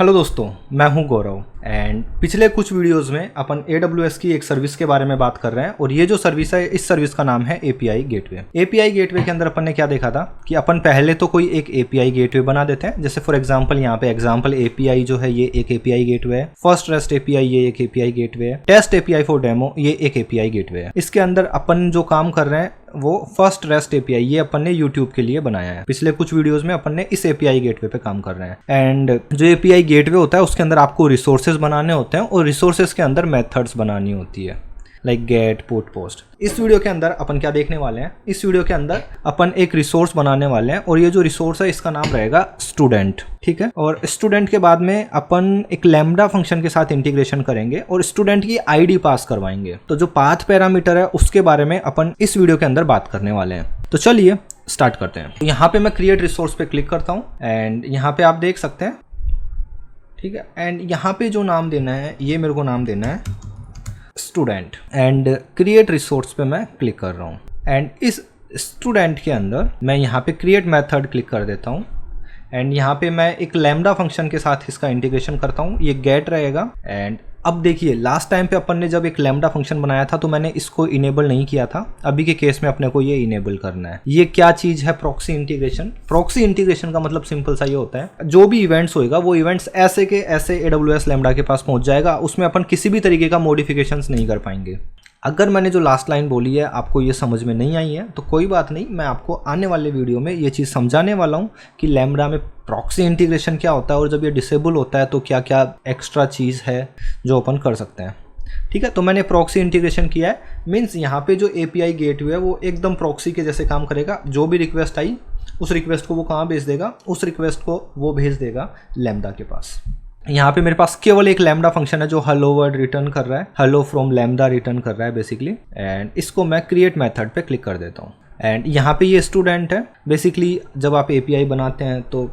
Hello दोस्तों, मैं हूं गौरव एंड पिछले कुछ वीडियोस में अपन AWS की एक सर्विस के बारे में बात कर रहे हैं और ये जो सर्विस है इस सर्विस का नाम है API गेटवे। API गेटवे के अंदर अपन ने क्या देखा था कि अपन पहले तो कोई एक API गेटवे बना देते हैं। जैसे फॉर एग्जांपल यहाँ पे एग्जांपल API जो है ये एक API गेटवे है, फर्स्ट रेस्ट API ये एक API गेटवे है, टेस्ट API फॉर डेमो ये एक API गेटवे है। इसके अंदर अपन जो काम कर रहे हैं वो फर्स्ट रेस्ट API ये अपन ने YouTube के लिए बनाया है। पिछले कुछ वीडियोस में अपन ने इस API गेटवे पे काम कर रहे हैं एंड जो API गेटवे होता है उसके अंदर आपको रिसोर्सेज बनाने होते हैं और रिसोर्सेज के अंदर मेथड्स बनानी होती है लाइक गेट पुट पोस्ट। इस वीडियो के अंदर अपन क्या देखने वाले हैं, इस वीडियो के अंदर अपन एक रिसोर्स बनाने वाले हैं और ये जो रिसोर्स है इसका नाम रहेगा स्टूडेंट। ठीक है, और स्टूडेंट के बाद में अपन एक लैम्बडा फंक्शन के साथ इंटीग्रेशन करेंगे और स्टूडेंट की आईडी पास करवाएंगे। तो जो पाथ पैरामीटर है उसके बारे में अपन इस वीडियो के अंदर बात करने वाले हैं। तो चलिए स्टार्ट करते हैं। यहाँ पे मैं क्रिएट रिसोर्स पे क्लिक करता हूँ एंड यहाँ पे आप देख सकते हैं, ठीक है, एंड यहाँ पे जो नाम देना है ये मेरे को नाम देना है स्टूडेंट एंड क्रिएट रिसोर्स पे मैं क्लिक कर रहा हूँ एंड इस स्टूडेंट के अंदर मैं यहाँ पे क्रिएट मेथड क्लिक कर देता हूँ एंड यहाँ पे मैं एक लैम्बडा फंक्शन के साथ इसका इंटीग्रेशन करता हूँ। ये गेट रहेगा एंड अब देखिए लास्ट टाइम पे अपन ने जब एक लैम्बडा फंक्शन बनाया था तो मैंने इसको इनेबल नहीं किया था। अभी के केस में अपने को ये इनेबल करना है। ये क्या चीज है? Proxy integration. प्रॉक्सी इंटीग्रेशन का मतलब सिंपल सा ये होता है जो भी इवेंट्स होएगा वो इवेंट्स ऐसे के ऐसे AWS लैम्बडा के पास पहुंच जाएगा, उसमें अपन किसी भी तरीके का मॉडिफिकेशंस नहीं कर पाएंगे। अगर मैंने जो लास्ट लाइन बोली है आपको ये समझ में नहीं आई है तो कोई बात नहीं, मैं आपको आने वाले वीडियो में ये चीज़ समझाने वाला हूँ कि लैम्बडा में प्रॉक्सी इंटीग्रेशन क्या होता है और जब ये डिसेबल होता है तो क्या क्या एक्स्ट्रा चीज़ है जो अपन कर सकते हैं। ठीक है, तो मैंने प्रॉक्सी इंटीग्रेशन किया है, मीन्स यहाँ पे जो API गेटवे है वो एकदम प्रॉक्सी के जैसे काम करेगा। जो भी रिक्वेस्ट आई उस रिक्वेस्ट को वो कहाँ भेज देगा? उस रिक्वेस्ट को वो भेज देगा लैम्बडा के पास। यहाँ पे मेरे पास केवल एक लैम्बडा फंक्शन है जो हेलो वर्ड रिटर्न कर रहा है, हेलो फ्रॉम लैम्बडा रिटर्न कर रहा है बेसिकली, एंड इसको मैं क्रिएट मेथड पे क्लिक कर देता हूँ एंड यहाँ पे ये स्टूडेंट है। बेसिकली जब आप API बनाते हैं तो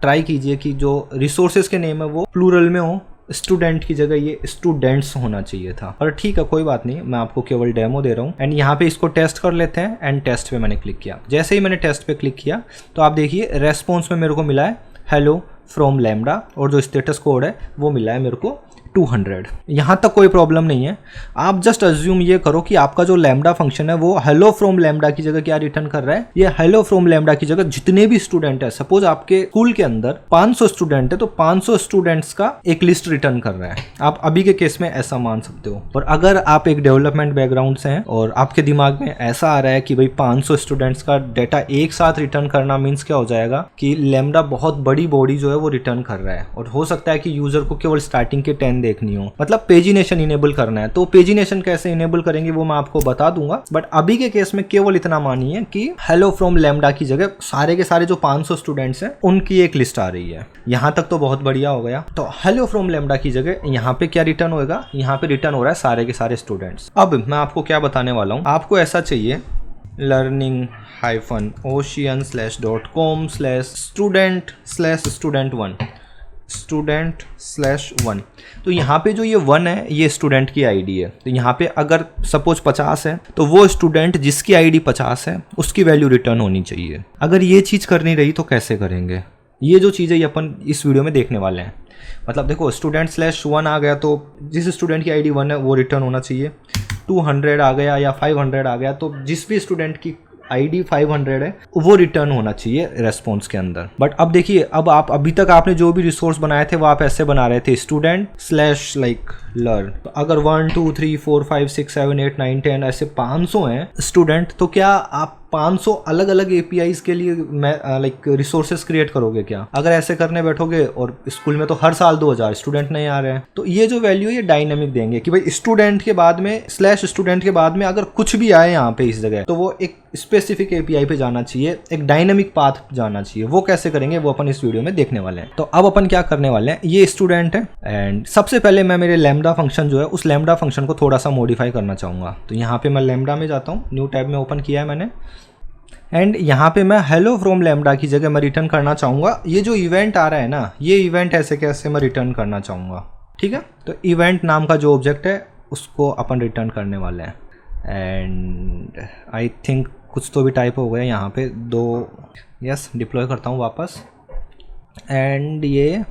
ट्राई कीजिए कि जो रिसोर्सेज के नेम है वो प्लूरल में हो, स्टूडेंट की जगह ये स्टूडेंट्स होना चाहिए था। और ठीक है, कोई बात नहीं, मैं आपको केवल डेमो दे रहा हूँ एंड यहाँ पे इसको टेस्ट कर लेते हैं एंड टेस्ट पे मैंने क्लिक किया। जैसे ही मैंने टेस्ट पे क्लिक किया तो आप देखिए रेस्पॉन्स में मेरे को मिला है हेलो फ्रॉम लैम्बडा और जो स्टेटस कोड है वो मिला है मेरे को 200। यहाँ तक कोई प्रॉब्लम नहीं है। आप जस्ट अज्यूम ये करो कि आपका जो लैम्बडा फंक्शन है वो हेलो फ्रॉम लैम्बडा की जगह क्या रिटर्न कर रहा है? ये हेलो फ्रॉम लैम्बडा की जगह जितने भी स्टूडेंट है, सपोज आपके स्कूल के अंदर 500 स्टूडेंट है तो 500 स्टूडेंट्स का एक लिस्ट रिटर्न कर रहा है। आप अभी के केस में ऐसा मान सकते हो। और अगर आप एक डेवलपमेंट बैकग्राउंड से हैं और आपके दिमाग में ऐसा आ रहा है कि भाई 500 स्टूडेंट्स का डेटा एक साथ रिटर्न करना मीन्स क्या हो जाएगा कि लैम्बडा बहुत बड़ी बॉडी जो है वो रिटर्न कर रहा है और हो सकता है कि यूजर को केवल स्टार्टिंग के 10 देखनी हो, मतलब पेजिनेशन इनेबल करना है। तो पेजिनेशन कैसे इनेबल करेंगे वो मैं आपको बता दूंगा, बट अभी के केस में केवल इतना मानिए कि हेलो फ्रॉम लैम्बडा की जगह सारे के सारे जो 500 स्टूडेंट्स हैं उनकी एक लिस्ट आ रही है। यहां तक तो बहुत बढ़िया हो गया। तो हेलो फ्रॉम लैम्बडा की जगह यहाँ पे क्या रिटर्न होगा? यहाँ पे रिटर्न हो रहा है सारे के सारे स्टूडेंट्स। अब मैं आपको क्या बताने वाला हूँ, आपको ऐसा चाहिए learning-ocean/.com/student/student1 student/1। तो यहाँ पे जो ये 1 है ये स्टूडेंट की आईडी है। तो यहाँ पे अगर सपोज 50 है तो वो स्टूडेंट जिसकी आईडी 50 है उसकी वैल्यू रिटर्न होनी चाहिए। अगर ये चीज़ करनी रही तो कैसे करेंगे? ये जो चीज़ है ये अपन इस वीडियो में देखने वाले हैं। मतलब देखो student/1 आ गया तो जिस स्टूडेंट की आईडी 1 है वो रिटर्न होना चाहिए। 200 आ गया या 500 आ गया तो जिस भी स्टूडेंट की आईडी 500 है वो रिटर्न होना चाहिए रेस्पॉन्स के अंदर। बट अब देखिए, अब आप अभी तक आपने जो भी रिसोर्स बनाए थे वो आप ऐसे बना रहे थे student/learn। तो अगर 1 2 3 4 5 6 7 8 9 10 ऐसे 500 हैं स्टूडेंट, तो क्या आप 500 अलग अलग APIs के लिए लाइक रिसोर्सेज क्रिएट करोगे क्या? अगर ऐसे करने बैठोगे और स्कूल में तो हर साल 2000 स्टूडेंट नहीं आ रहे हैं। तो ये जो वैल्यू ये डायनेमिक देंगे कि भाई स्टूडेंट के बाद में /स्टूडेंट के बाद में अगर कुछ भी आए यहाँ पे इस जगह तो वो एक स्पेसिफिक API पे जाना चाहिए, एक डायनेमिक पाथ जाना चाहिए। वो कैसे करेंगे वो अपन इस वीडियो में देखने वाले हैं। तो अब अपन क्या करने वाले हैं, ये स्टूडेंट है एंड सबसे पहले मैं मेरे लैम्बडा फंक्शन जो है उस लैम्बडा फंक्शन को थोड़ा सा मॉडिफाई करना चाहूँगा। तो यहाँ पे मैं लैम्बडा में जाता हूँ, न्यू टैब में ओपन किया है मैंने एंड यहाँ पे मैं हेलो फ्रॉम लैम्बडा की जगह मैं रिटर्न करना चाहूँगा ये जो इवेंट आ रहा है ना, ये इवेंट ऐसे कैसे मैं रिटर्न करना चाहूँगा। ठीक है, तो इवेंट नाम का जो ऑब्जेक्ट है उसको अपन रिटर्न करने वाले हैं एंड आई थिंक कुछ तो भी टाइप हो गया यहाँ पे 2। यस, डिप्लॉय करता हूँ वापस एंड ये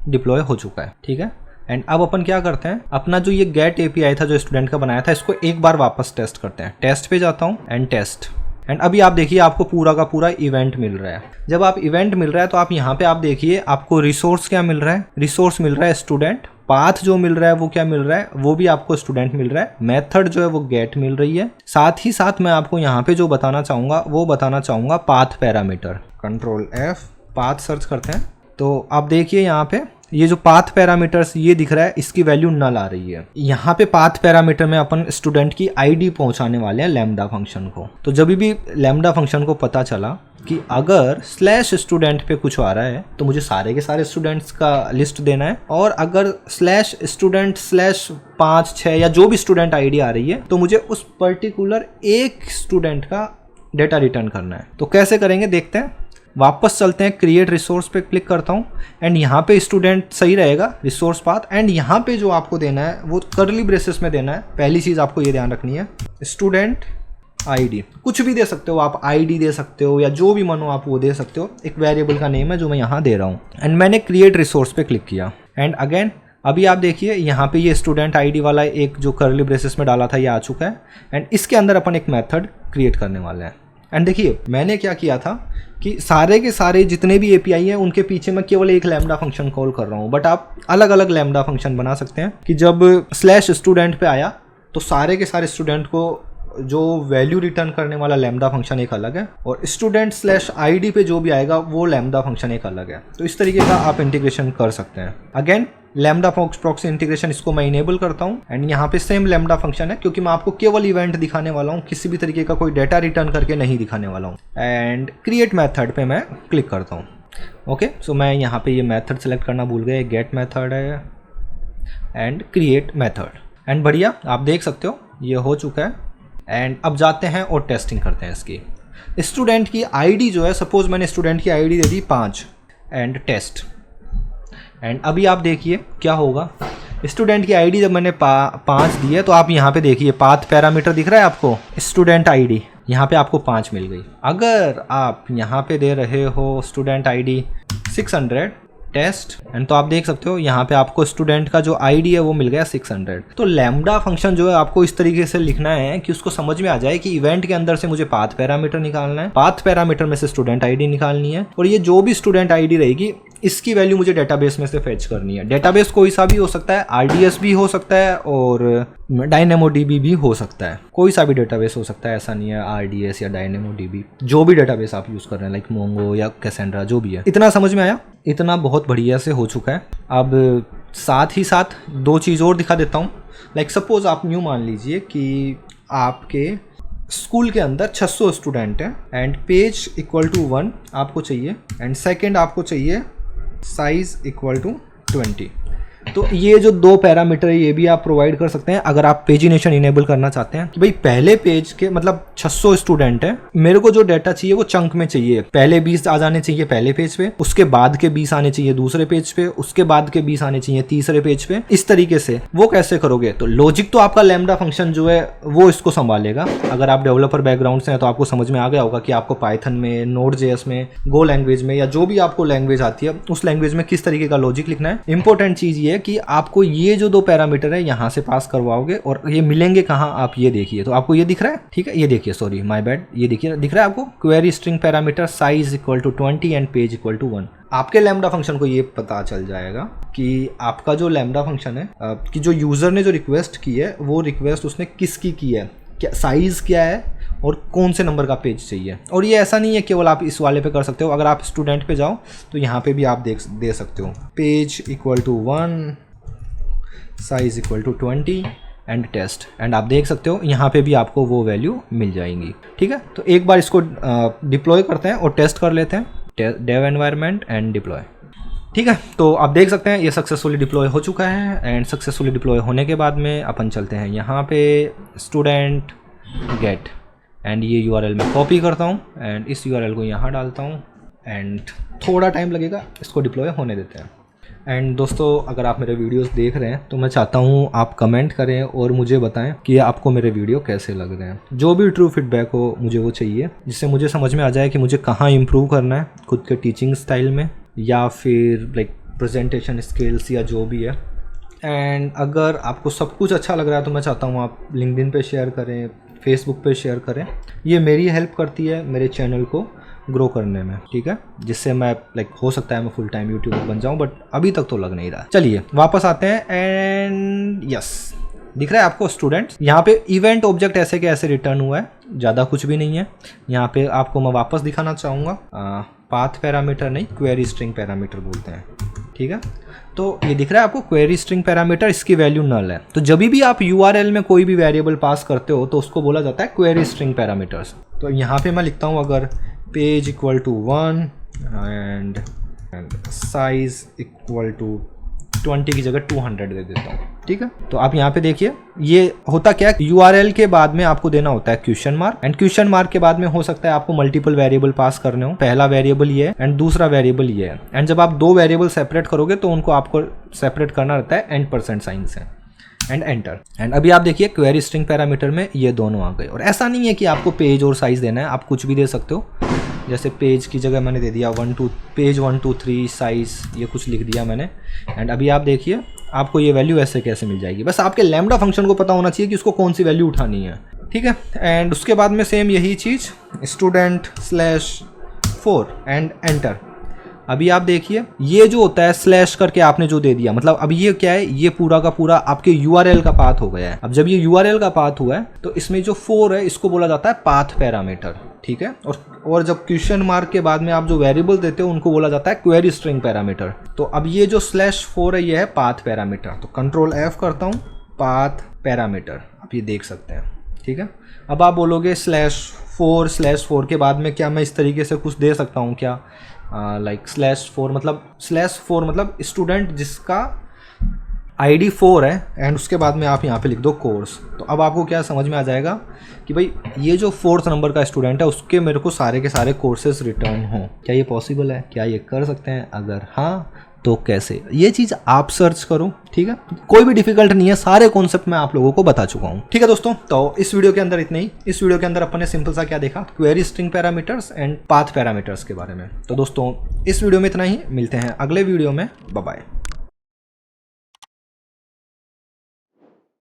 डिप्लॉय हो चुका है, ठीक है। एंड अब अपन क्या करते हैं, अपना जो ये गेट एपीआई था जो स्टूडेंट का बनाया था, इसको एक बार वापस टेस्ट करते हैं। टेस्ट पे जाता हूँ एंड टेस्ट, एंड अभी आप देखिए आपको पूरा का पूरा इवेंट मिल रहा है। जब आप इवेंट मिल रहा है तो आप यहाँ पे आप देखिए आपको रिसोर्स क्या मिल रहा है, रिसोर्स मिल रहा है स्टूडेंट, पाथ जो मिल रहा है वो क्या मिल रहा है, वो भी आपको स्टूडेंट मिल रहा है, मेथड जो है वो गेट मिल रही है। साथ ही साथ मैं आपको यहाँ पे जो बताना चाहूँगा वो बताना चाहूँगा path parameter. Control F path search करते हैं तो आप देखिए यहाँ पे ये जो पाथ पैरामीटर्स ये दिख रहा है, इसकी वैल्यू नल आ रही है। यहाँ पे पाथ पैरामीटर में अपन स्टूडेंट की आईडी पहुंचाने वाले हैं लैम्डा फंक्शन को। तो जब भी लैम्डा फंक्शन को पता चला कि अगर स्लैश स्टूडेंट पे कुछ आ रहा है तो मुझे सारे के सारे स्टूडेंट्स का लिस्ट देना है, और अगर स्लैश स्टूडेंट स्लैश 5 6 या जो भी स्टूडेंट आईडी आ रही है तो मुझे उस पर्टिकुलर एक स्टूडेंट का डेटा रिटर्न करना है। तो कैसे करेंगे देखते हैं। वापस चलते हैं, क्रिएट रिसोर्स पे क्लिक करता हूँ एंड यहाँ पे स्टूडेंट सही रहेगा, रिसोर्स पाथ, एंड यहाँ पे जो आपको देना है वो कर्ली ब्रेसेस में देना है। पहली चीज़ आपको ये ध्यान रखनी है, स्टूडेंट आईडी कुछ भी दे सकते हो आप, आईडी दे सकते हो या जो भी मनो आप वो दे सकते हो। एक वेरिएबल का नेम है जो मैं यहाँ दे रहा हूँ, एंड मैंने क्रिएट रिसोर्स पे क्लिक किया एंड अगेन अभी आप देखिए यहाँ पे ये स्टूडेंट आईडी वाला एक जो कर्ली ब्रेसेस में डाला था ये आ चुका है, एंड इसके अंदर अपन एक मेथड क्रिएट करने वाले हैं। एंड देखिए मैंने क्या किया था कि सारे के सारे जितने भी एपीआई हैं उनके पीछे मैं केवल एक लैम्डा फंक्शन कॉल कर रहा हूँ, बट आप अलग अलग लैम्डा फंक्शन बना सकते हैं कि जब स्लैश स्टूडेंट पे आया तो सारे के सारे स्टूडेंट को जो वैल्यू रिटर्न करने वाला लैम्डा फंक्शन एक अलग है, और स्टूडेंट स्लैश आईडी पे जो भी आएगा वो लैम्डा फंक्शन एक अलग है। तो इस तरीके का आप इंटीग्रेशन कर सकते हैं। अगेन लैम्डा प्रॉक्सी इंटीग्रेशन इसको मैं इनेबल करता हूँ एंड यहाँ पे सेम लैम्डा फंक्शन है, क्योंकि मैं आपको केवल इवेंट दिखाने वाला हूँ, किसी भी तरीके का कोई डेटा रिटर्न करके नहीं दिखाने वाला हूँ। एंड क्रिएट मेथड पे मैं क्लिक करता हूँ। ओके, सो मैं यहाँ पे ये मेथड सेलेक्ट करना भूल गए, गेट मेथड है एंड क्रिएट मेथड, एंड बढ़िया आप देख सकते हो ये हो चुका है। एंड अब जाते हैं और टेस्टिंग करते हैं इसकी। स्टूडेंट की आईडी जो है, सपोज मैंने स्टूडेंट की आईडी दे दी 5 एंड टेस्ट, एंड अभी आप देखिए क्या होगा। स्टूडेंट की आईडी जब मैंने 5 दी है तो आप यहाँ पे देखिए पाथ पैरामीटर दिख रहा है आपको, स्टूडेंट आईडी यहाँ पे आपको 5 मिल गई। अगर आप यहाँ पे दे रहे हो स्टूडेंट आईडी 600 टेस्ट, एंड तो आप देख सकते हो यहाँ पे आपको स्टूडेंट का जो आईडी है वो मिल गया 600। तो लैम्डा फंक्शन जो है आपको इस तरीके से लिखना है कि उसको समझ में आ जाए कि इवेंट के अंदर से मुझे पाथ पैरामीटर निकालना है, पाथ पैरामीटर में से स्टूडेंट आईडी निकालनी है, और ये जो भी स्टूडेंट आईडी रहेगी इसकी वैल्यू मुझे डेटाबेस में से फेच करनी है। डेटाबेस कोई सा भी हो सकता है, आरडीएस भी हो सकता है और डायनेमोडीबी भी हो सकता है, कोई सा भी डेटाबेस हो सकता है, ऐसा नहीं है आरडीएस या डायनेमोडीबी, जो भी डेटाबेस आप यूज़ कर रहे हैं लाइक मोंगो या कैसेंड्रा जो भी है। इतना समझ में आया? इतना बहुत बढ़िया से हो चुका है। अब साथ ही साथ 2 चीज़ और दिखा देता हूँ। लाइक सपोज आप न्यू मान लीजिए कि आपके स्कूल के अंदर 600 स्टूडेंट हैं एंड पेज इक्वल टू 1 आपको चाहिए, एंड सेकेंड आपको चाहिए साइज इक्वल टू 20। तो ये जो 2 पैरामीटर है ये भी आप प्रोवाइड कर सकते हैं अगर आप पेजिनेशन इनेबल करना चाहते हैं कि भाई पहले पेज के मतलब 600 स्टूडेंट है, मेरे को जो डाटा चाहिए वो चंक में चाहिए, पहले 20 आ जाने चाहिए पहले पेज पे, उसके बाद के 20 आने चाहिए दूसरे पेज पे, उसके बाद के 20 आने चाहिए तीसरे पेज पे। इस तरीके से वो कैसे करोगे? तो लॉजिक तो आपका लैम्डा फंक्शन जो है वो इसको संभालेगा। अगर आप डेवलपर बैकग्राउंड से हैं तो आपको समझ में आ गया होगा कि आपको पाइथन में, नोड.js में, गो लैंग्वेज में या जो भी आपको लैंग्वेज आती है उस लैंग्वेज में किस तरीके का लॉजिक लिखना है। इंपॉर्टेंट चीज ये कि आपको ये जो 2 पैरामीटर है यहाँ से पास करवाओगे और ये मिलेंगे कहाँ, आप ये देखिए। तो आपको ये दिख रहा है, ठीक है, ये देखिए, सॉरी माय बैड, ये देखिए दिख रहा है आपको query string parameter size equal to 20 and page equal to 1। आपके लैम्डा फंक्शन को ये पता चल जाएगा कि आपका जो लैम्डा फंक्शन है कि जो यूजर ने जो रिक्वेस्ट की है वो रिक्वेस्ट उसने किसकी की है, क्या साइज क्या है और कौन से नंबर का पेज चाहिए। और ये ऐसा नहीं है केवल आप इस वाले पे कर सकते हो, अगर आप स्टूडेंट पे जाओ तो यहाँ पे भी आप दे सकते हो page equal to 1 size equal to 20 and test, and आप देख सकते हो यहाँ पे भी आपको वो वैल्यू मिल जाएंगी। ठीक है, तो एक बार इसको डिप्लॉय करते हैं और टेस्ट कर लेते हैं, डेव एनवायरनमेंट एंड डिप्लॉय। ठीक है, तो आप देख सकते हैं ये सक्सेसफुली डिप्लॉय हो चुका है, एंड सक्सेसफुली डिप्लॉय होने के बाद में अपन चलते हैं यहाँ पे स्टूडेंट गेट, एंड ये यूआरएल मैं कॉपी करता हूँ एंड इस यूआरएल को यहाँ डालता हूँ, एंड थोड़ा टाइम लगेगा, इसको डिप्लॉय होने देते हैं। एंड दोस्तों अगर आप मेरे वीडियोस देख रहे हैं तो मैं चाहता हूँ आप कमेंट करें और मुझे बताएं कि आपको मेरे वीडियो कैसे लग रहे हैं। जो भी ट्रू फीडबैक हो मुझे वो चाहिए, जिससे मुझे समझ में आ जाए कि मुझे कहाँ इम्प्रूव करना है खुद के टीचिंग स्टाइल में, या फिर लाइक प्रेजेंटेशन स्किल्स या जो भी है। एंड अगर आपको सब कुछ अच्छा लग रहा है तो मैं चाहता हूँ आप लिंक्डइन पे शेयर करें, फेसबुक पे शेयर करें। ये मेरी हेल्प करती है मेरे चैनल को ग्रो करने में, ठीक है, जिससे मैं हो सकता है मैं फुल टाइम यूट्यूबर बन जाऊँ, बट अभी तक तो लग नहीं रहा। चलिए वापस आते हैं। एंड यस, दिख रहा है आपको स्टूडेंट्स, यहाँ पे इवेंट ऑब्जेक्ट ऐसे के ऐसे रिटर्न हुआ है, ज़्यादा कुछ भी नहीं है। यहाँ पे आपको मैं वापस दिखाना चाहूँगा, पाथ पैरामीटर नहीं, क्वेरी स्ट्रिंग पैरामीटर बोलते हैं, ठीक है। तो ये दिख रहा है आपको क्वेरी स्ट्रिंग पैरामीटर, इसकी वैल्यू नल है। तो जब भी आप URL में कोई भी वेरिएबल पास करते हो तो उसको बोला जाता है क्वेरी स्ट्रिंग पैरामीटर्स। तो यहाँ पे मैं लिखता हूँ अगर page equal to 1 and size equal to 20 की जगह 200 दे देता हूँ, ठीक है। तो आप यहाँ पे देखिए ये होता क्या है, URL के बाद में आपको देना होता है question mark, and question mark के बाद में हो सकता है आपको मल्टीपल वेरिएबल पास करने हो। पहला वेरिएबल ये है एंड दूसरा वेरिएबल ये है। एंड जब आप दो वेरिएबल सेपरेट करोगे तो उनको आपको सेपरेट करना रहता है एंड % साइन से, एंड एंटर। एंड अभी आप देखिए क्वेरी स्ट्रिंग पैरामीटर में ये दोनों आ गए। और ऐसा नहीं है कि आपको पेज और साइज देना है, आप कुछ भी दे सकते हो। जैसे पेज की जगह मैंने दे दिया पेज 1 2 3 साइज, ये कुछ लिख दिया मैंने। एंड अभी आप देखिए आपको ये वैल्यू ऐसे कैसे मिल जाएगी। बस आपके लैम्डा फंक्शन को पता होना चाहिए कि उसको कौन सी वैल्यू उठानी है, ठीक है। एंड उसके बाद में सेम यही चीज़ student/4 एंड एंटर। अभी आप देखिए ये जो होता है स्लैश करके आपने जो दे दिया, मतलब अब ये क्या है, ये पूरा का पूरा आपके URL का पाथ हो गया है। अब जब ये URL का पाथ हुआ है तो इसमें जो 4 है इसको बोला जाता है पाथ पैरामीटर, ठीक है। और जब क्वेश्चन मार्क के बाद में आप जो वेरिएबल देते हो उनको बोला जाता है क्वेरी स्ट्रिंग पैरामीटर। तो अब ये जो /4 है ये है पाथ पैरामीटर। तो कंट्रोल F करता हूँ, पाथ पैरामीटर, आप ये देख सकते हैं, ठीक है। अब आप बोलोगे /4 के बाद में क्या मैं इस तरीके से कुछ दे सकता हूँ क्या, /4 मतलब स्टूडेंट जिसका ID 4 है एंड उसके बाद में आप यहाँ पे लिख दो कोर्स। तो अब आपको क्या समझ में आ जाएगा कि भाई ये जो 4th नंबर का स्टूडेंट है उसके मेरे को सारे के सारे कोर्सेज रिटर्न हो। क्या ये पॉसिबल है, क्या ये कर सकते हैं? अगर हाँ तो कैसे, ये चीज़ आप सर्च करो, ठीक है। कोई भी डिफिकल्ट नहीं है, सारे कॉन्सेप्ट मैं आप लोगों को बता चुका हूँ, ठीक है दोस्तों। तो इस वीडियो के अंदर इतना ही। इस वीडियो के अंदर अपन ने सिंपल सा क्या देखा, query string parameters and path parameters के बारे में। तो दोस्तों इस वीडियो में इतना ही, मिलते हैं अगले वीडियो में, बाय बाय।